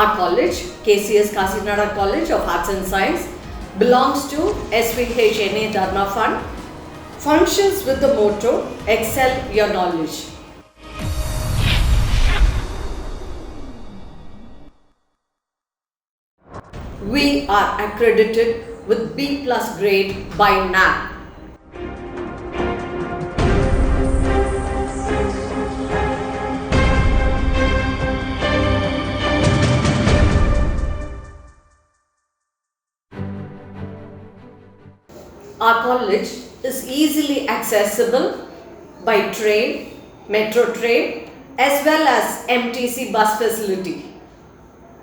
Our college, KCS Kasinada College of Arts and Science, belongs to SVHNA Dharma Fund, functions with the motto, Excel Your Knowledge. We are accredited with B+ grade by NAAC. Our college is easily accessible by train, metro train, as well as MTC bus facility.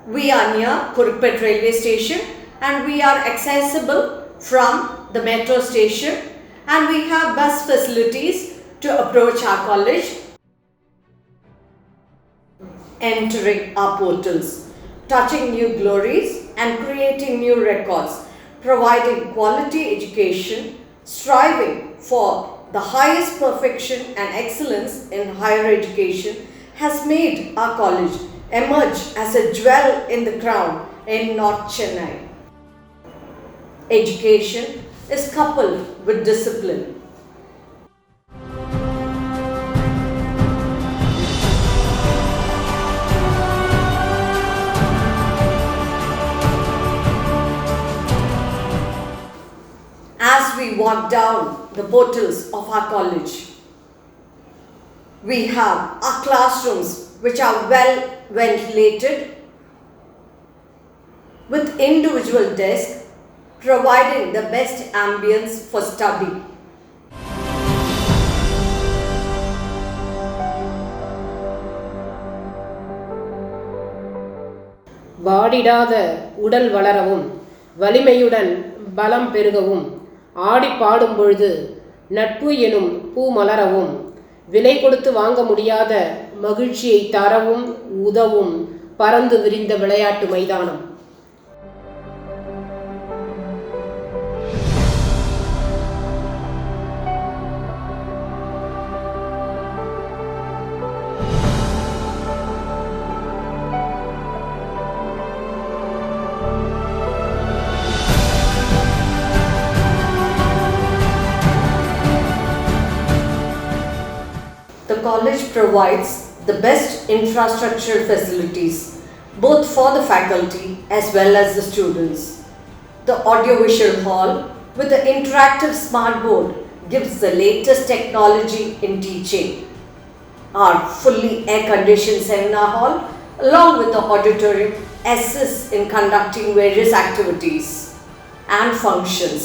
We are near Kurukpet railway station and we are accessible from the metro station, and we have bus facilities to approach our college, entering our portals, touching new glories and creating new records, providing quality education, striving for the highest perfection and excellence in higher education has made our college emerge as a jewel in the crown in North Chennai. Education is coupled with discipline. As we walk down the portals of our college, we have our classrooms which are well ventilated with individual desks, providing the best ambience for study. வாடிடாத உடல் வளரவும் வலிமையுடன் பலம் பெருகவும் ஆடி பாடும் பொழுது நட்பு எனும் பூ மலரவும் விலை கொடுத்து வாங்க முடியாத மகிழ்ச்சியை தரவும் உதவும் பரந்து விரிந்த விளையாட்டு மைதானம். The college provides the best infrastructure facilities, both for the faculty as well as the students. The audiovisual hall with the interactive smart board gives the latest technology in teaching. Our fully air-conditioned seminar hall, along with the auditorium, assists in conducting various activities and functions.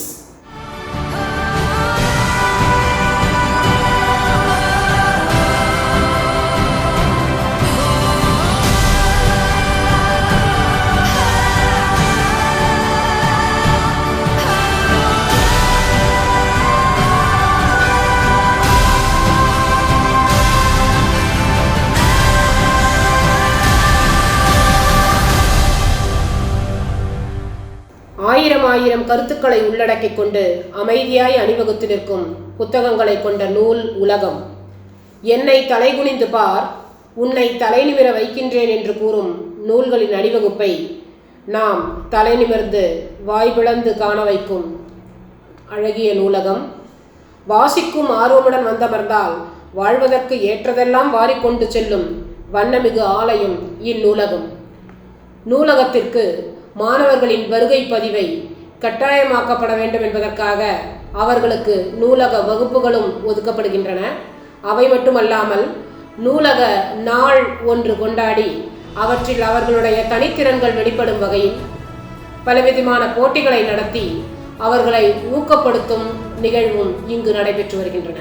ஆயிரம் கருத்துக்களை உள்ளடக்கிக் கொண்டு அமைதியாய் அணிவகுத்து நிற்கும் புத்தகங்களை கொண்ட நூல் உலகம். என்னை தலைகுனிந்து பார், உன்னை தலைநிமிர வைக்கின்றேன் என்று கூறும் நூல்களின் அணிவகுப்பை நாம் தலைநிமிர்ந்து வாய்பிளந்து காண வைக்கும் அழகிய நூலகம். வாசிக்கும் ஆர்வமுடன் வந்தமர்ந்தால் வாழ்வதற்கு ஏற்றதெல்லாம் வாரிக்கொண்டு செல்லும் வண்ணமிகு ஆலயம் இந்நூலகம். நூலகத்திற்கு மாணவர்களின் வருகை பதிவை கட்டாயமாக்கப்பட வேண்டும் என்பதற்காக அவர்களுக்கு நூலக வகுப்புகளும் ஒதுக்கப்படுகின்றன. அவை மட்டுமல்லாமல் நூலக நாள் ஒன்று கொண்டாடி அவற்றில் அவர்களுடைய தனித்திறன்கள் வெளிப்படும் வகையில் பலவிதமான போட்டிகளை நடத்தி அவர்களை ஊக்கப்படுத்தும் நிகழ்வும் இங்கு நடைபெற்று வருகின்றன.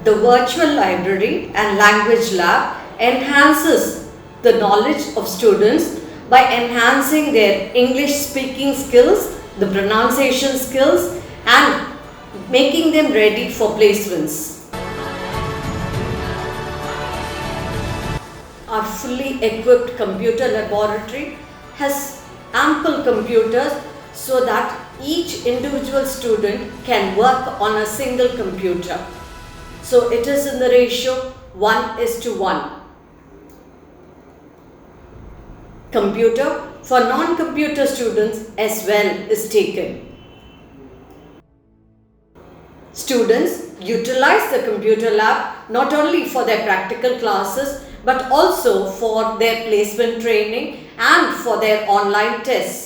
The virtual library and language lab enhances the knowledge of students by enhancing their English speaking skills, the pronunciation skills, and making them ready for placements. Our fully equipped computer laboratory has ample computers so that each individual student can work on a single computer. So it is in the ratio 1:1. Computer for non-computer students as well is taken. Students utilize the computer lab not only for their practical classes but also for their placement training and for their online tests.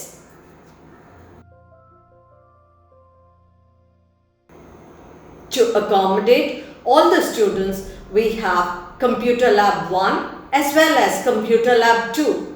To accommodate all the students, we have Computer Lab 1 as well as Computer Lab 2.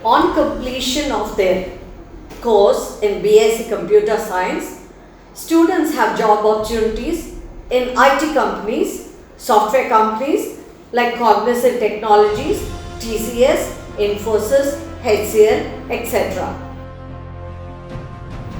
On completion of their course in BSc Computer Science, students have job opportunities in IT companies, software companies like Cognizant Technologies, TCS, Infosys, HCL, etc.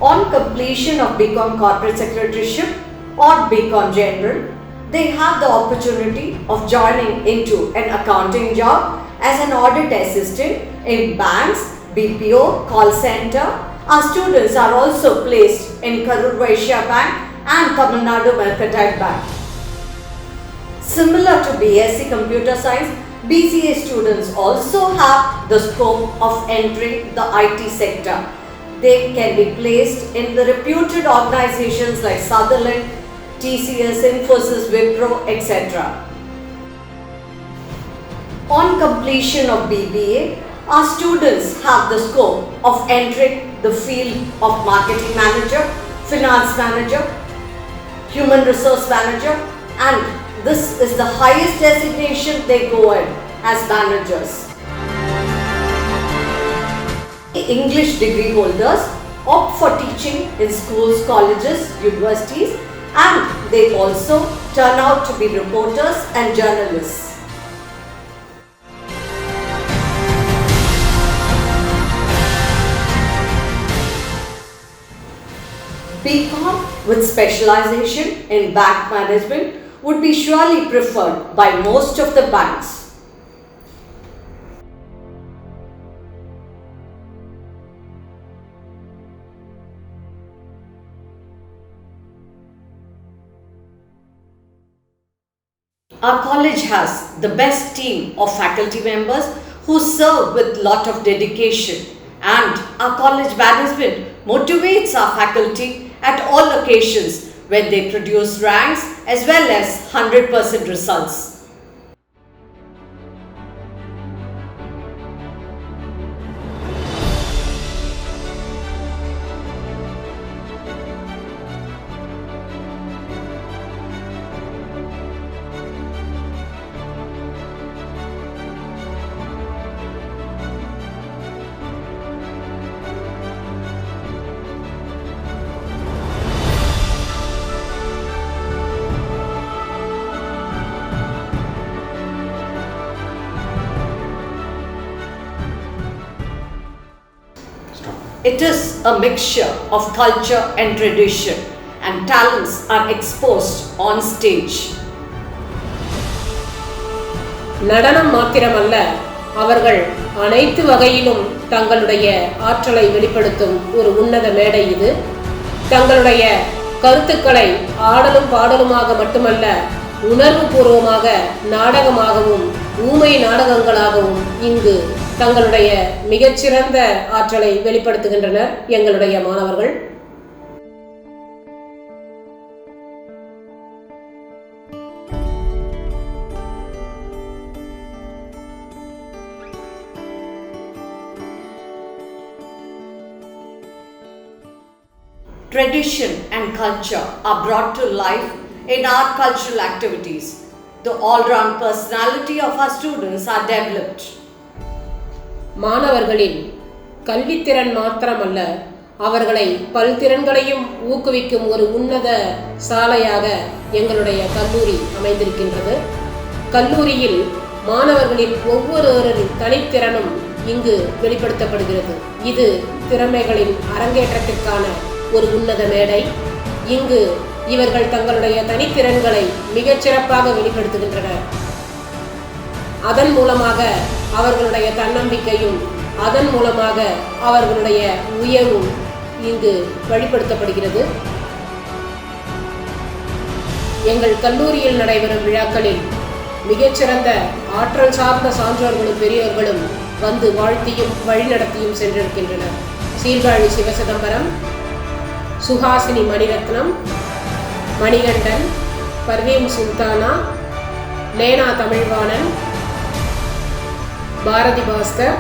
On completion of BCom Corporate Secretaryship or BCom General, they have the opportunity of joining into an accounting job as an audit assistant in banks, BPO, call center. Our students are also placed in Karur Vaishya Bank and Tamil Nadu Mercantile Bank. Similar to BSc Computer Science, BCA students also have the scope of entering the IT sector. They can be placed in the reputed organizations like Sutherland, TCS, Infosys, Wipro, etc. On completion of BBA, our students have the scope of entering the field of marketing manager, finance manager, human resource manager, and this is the highest designation they go in as managers. English degree holders opt for teaching in schools, colleges, universities, and they also turn out to be reporters and journalists. BCom with specialization in bank management would be surely preferred by most of the banks. Our college has the best team of faculty members who serve with lot of dedication, and our college management motivates our faculty at all occasions when they produce ranks as well as 100% results. It is a mixture of culture and tradition, and talents are exposed on stage. நடனம் மாத்திரமல்ல, அவர்கள் அனைத்து வகையிலும் தங்களுடைய ஆற்றலை வெளிப்படுத்தும் ஒரு உன்னத மேடை இது. தங்களுடைய கருத்துக்களை ஆடலும் பாடலுமாக மட்டுமல்ல, உணர்வுபூர்வமாக நாடகமாகவும் ஊமை நாடகங்களாகவும் இங்கு தங்களுடைய மிகச்சிறந்த ஆற்றலை வெளிப்படுத்துகின்றனர் எங்களுடைய மாணவர்கள். tradition and culture are brought to life in our cultural activities. The all-round personality of our students are developed. மாணவர்களின் கல்வித்திறன் மாத்திரமல்ல, அவர்களை பல்திறன்களையும் ஊக்குவிக்கும் ஒரு உன்னத சாலையாக எங்களுடைய கல்லூரி அமைந்திருக்கின்றது. கல்லூரியில் மாணவர்களின் ஒவ்வொருவரின் தனித்திறனும் இங்கு வெளிப்படுத்தப்படுகிறது. இது திறமைகளின் அரங்கேற்றத்திற்கான ஒரு உன்னத மேடை. இங்கு இவர்கள் தங்களுடைய தனித்திறன்களை மிகச்சிறப்பாக வெளிப்படுத்துகின்றனர். அதன் மூலமாக அவர்களுடைய தன்னம்பிக்கையும், அதன் மூலமாக அவர்களுடைய உயர்வும் இங்கு வெளிப்படுத்தப்படுகிறது. எங்கள் கல்லூரியில் நடைபெறும் விழாக்களில் மிகச்சிறந்த ஆற்றல் சார்ந்த சான்றோர்களும் பெரியோர்களும் வந்து வாழ்த்தியும் வழிநடத்தியும் சென்றிருக்கின்றனர். சீர்காழி சிவசிதம்பரம், சுஹாசினி மணிரத்னம், மணிகண்டன், பர்வீன் சுல்தானா, லேனா தமிழ்வாணன், பாரதி பாஸ்கர்,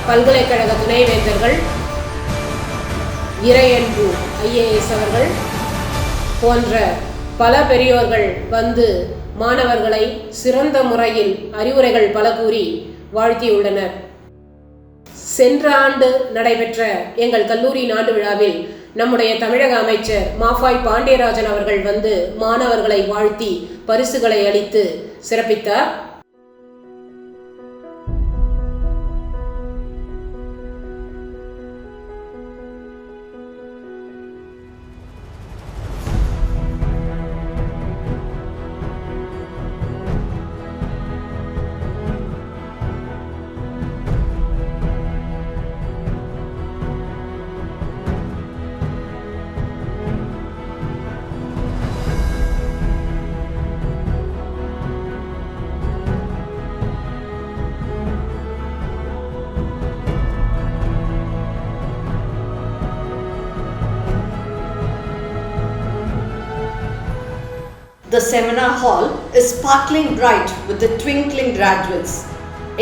பல்கலைக்கழக துணைவேந்தர்கள், இறையன்பு IAS அவர்கள் போன்ற பல பெரியோர்கள் வந்து மாணவர்களை சிறந்த முறையில் அறிவுரைகள் பல கூறி வாழ்த்தியுள்ளனர். சென்ற ஆண்டு நடைபெற்ற எங்கள் கல்லூரியின் ஆண்டு விழாவில் நம்முடைய தமிழக அமைச்சர் மாஃபாய் பாண்டியராஜன் அவர்கள் வந்து மாணவர்களை வாழ்த்தி பரிசுகளை அளித்து சிறப்பித்தார். The seminar hall is sparkling bright with the twinkling graduates.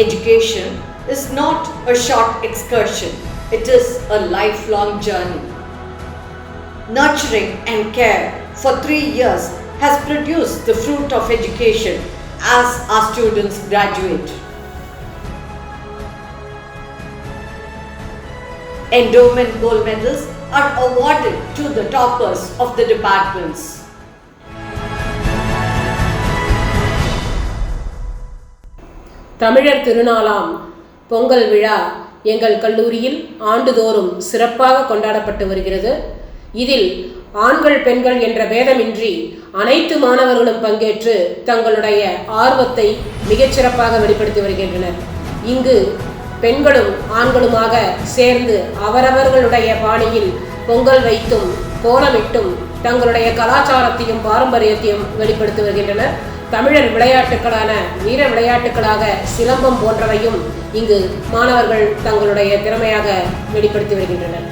Education is not a short excursion, it is a lifelong journey. Nurturing and care for 3 years has produced the fruit of education as our students graduate. Endowment gold medals are awarded to the toppers of the departments. தமிழர் திருநாளாம் பொங்கல் விழா எங்கள் கல்லூரியில் ஆண்டுதோறும் சிறப்பாக கொண்டாடப்பட்டு வருகிறது. இதில் ஆண்கள் பெண்கள் என்ற பேதமின்றி அனைத்து மாணவர்களும் பங்கேற்று தங்களுடைய ஆர்வத்தை மிகச்சிறப்பாக வெளிப்படுத்தி வருகின்றனர். இங்கு பெண்களும் ஆண்களுமாக சேர்ந்து அவரவர்களுடைய பாணியில் பொங்கல் வைத்தும் கோலமிட்டும் தங்களுடைய கலாச்சாரத்தையும் பாரம்பரியத்தையும் வெளிப்படுத்தி வருகின்றனர். தமிழர் விளையாட்டுக்களான வீர விளையாட்டுக்களாக சிலம்பம் போன்றவையும் இங்கு மாணவர்கள் தங்களுடைய திறமையாக வெளிப்படுத்தி வருகின்றனர்.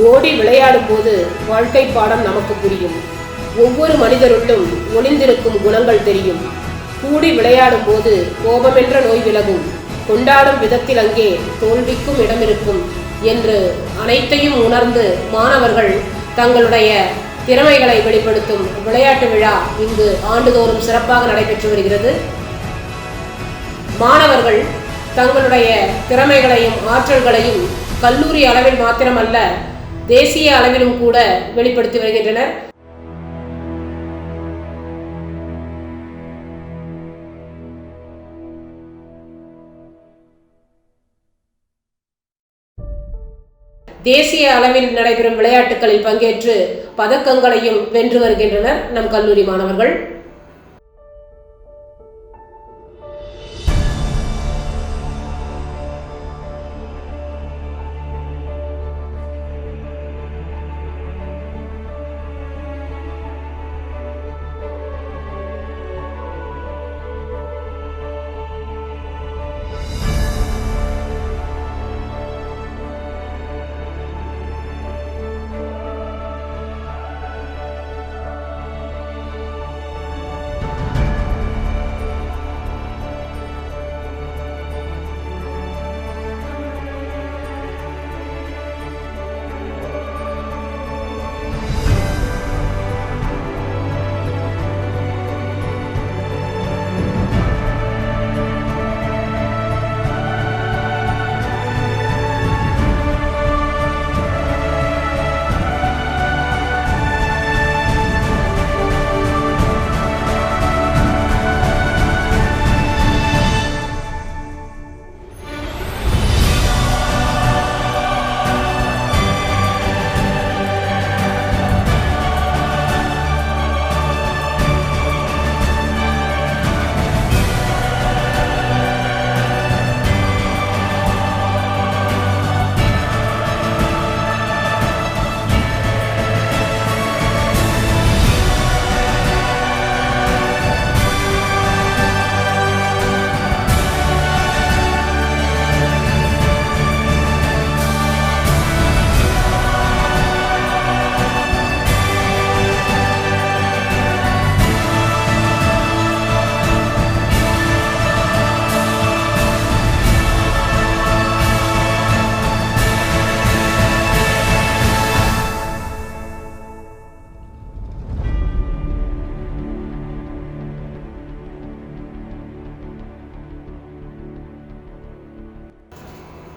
ஓடி விளையாடும் போது வாழ்க்கை பாடம் நமக்கு புரியும். ஒவ்வொரு மனிதருள்ளும் ஒளிந்திருக்கும் குணங்கள் தெரியும். கூடி விளையாடும் போது கோபமென்ற நோய் விலகும். கொண்டாடும் விதத்தில் அங்கே தோல்விக்கும் இடமிருக்கும் என்று அனைத்தையும் உணர்ந்து மாணவர்கள் தங்களுடைய திறமைகளை வெளிப்படுத்தும் விளையாட்டு விழா இங்கு ஆண்டுதோறும் சிறப்பாக நடைபெற்று வருகிறது. மாணவர்கள் தங்களுடைய திறமைகளையும் ஆற்றல்களையும் கல்லூரி அளவில் மாத்திரமல்ல, தேசிய அளவிலும் கூட வெளிப்படுத்தி வருகின்றனர். தேசிய அளவில் நடைபெறும் விளையாட்டுகளில் பங்கேற்று பதக்கங்களையும் வென்று வருகின்றனர் நம் கல்லூரி மாணவர்கள்.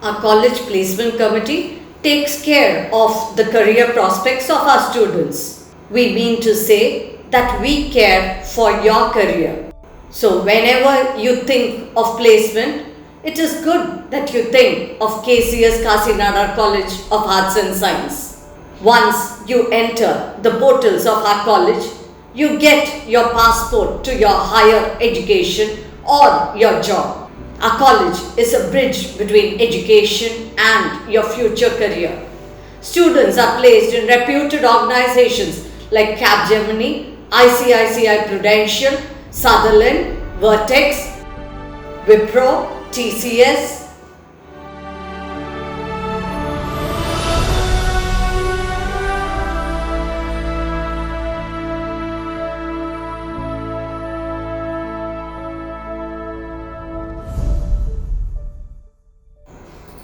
Our college placement committee takes care of the career prospects of our students. We mean to say that we care for your career. So whenever you think of placement, it is good that you think of KCS Kasinada College of Arts and Science. Once you enter the portals of our college, you get your passport to your higher education or your job. Our college is a bridge between education and your future career. Students are placed in reputed organizations like Capgemini, ICICI Prudential, Sutherland, Vertex, Wipro, TCS.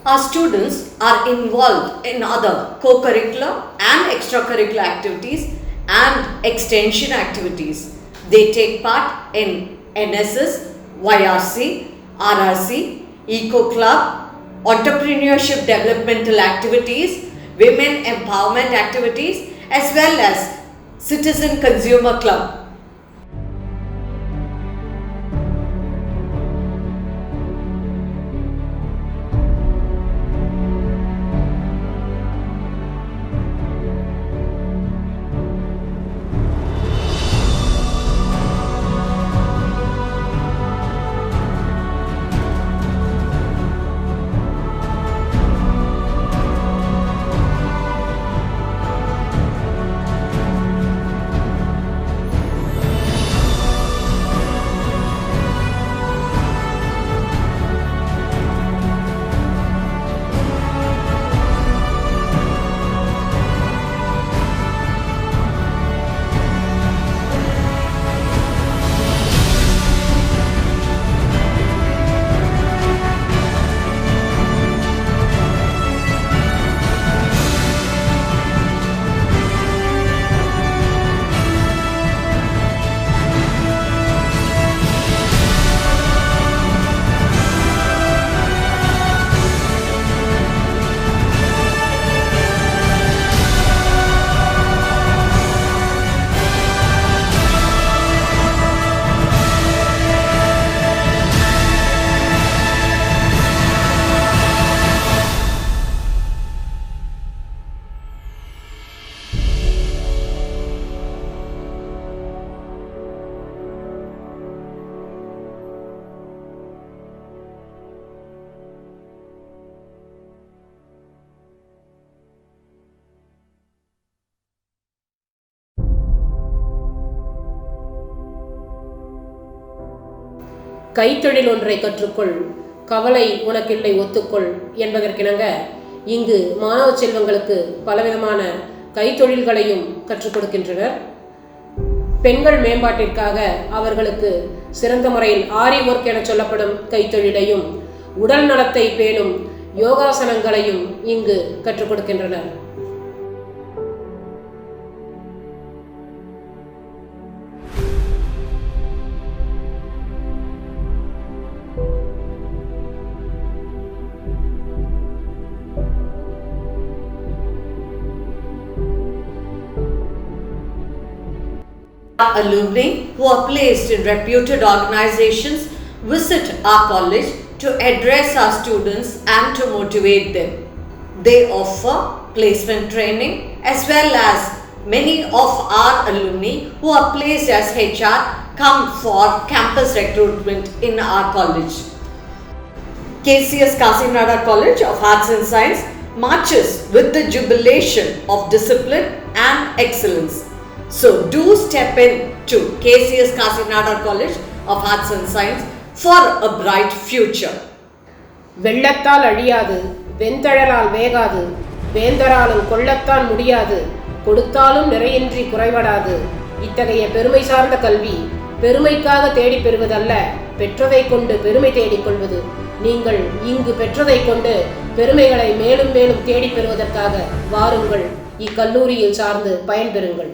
Our students are involved in other co-curricular and extracurricular activities and extension activities. They take part in NSS, YRC, RRC, Eco Club, entrepreneurship developmental activities, women empowerment activities, as well as Citizen Consumer Club. கைத்தொழில் ஒன்றை கற்றுக்கொள், கவலை உனக்கில்லை ஒத்துக்கொள் என்பதற்கிணங்க இங்கு மாணவ செல்வங்களுக்கு பலவிதமான கைத்தொழில்களையும் கற்றுக் கொடுக்கின்றனர். பெண்கள் மேம்பாட்டிற்காக அவர்களுக்கு சிறந்த முறையில் ஆரி ஒர்க் என சொல்லப்படும் கைத்தொழிலையும் உடல் நலத்தை பேணும் யோகாசனங்களையும் இங்கு கற்றுக் கொடுக்கின்றனர். Alumni who are placed in reputed organizations visit our college to address our students and to motivate them. They offer placement training as well as many of our alumni who are placed as HR come for campus recruitment in our college. KCS Kasinada College of Arts and Science marches with the jubilation of discipline and excellence. So do step in to KCS Kasinada College of Arts and Science for a bright future. வெள்ளத்தால் அழியாது, வெண்தழலால் வேகாது, வேந்தராலும் கொள்ளத்தான் முடியாது, கொடுத்தாலும் நிறையின்றி குறைவடாது. இத்தகைய பெருமை சார்ந்த கல்வி பெருமைக்காக தேடி பெறுவதல்ல, பெற்றதை கொண்டு பெருமை தேடிக்கொள்வது. நீங்கள் இங்கு பெற்றதை கொண்டு பெருமைகளை மேலும் மேலும் தேடி பெறுவதற்காக வாருங்கள், இக்கல்லூரியில் சார்ந்து பயன்பெறுங்கள்.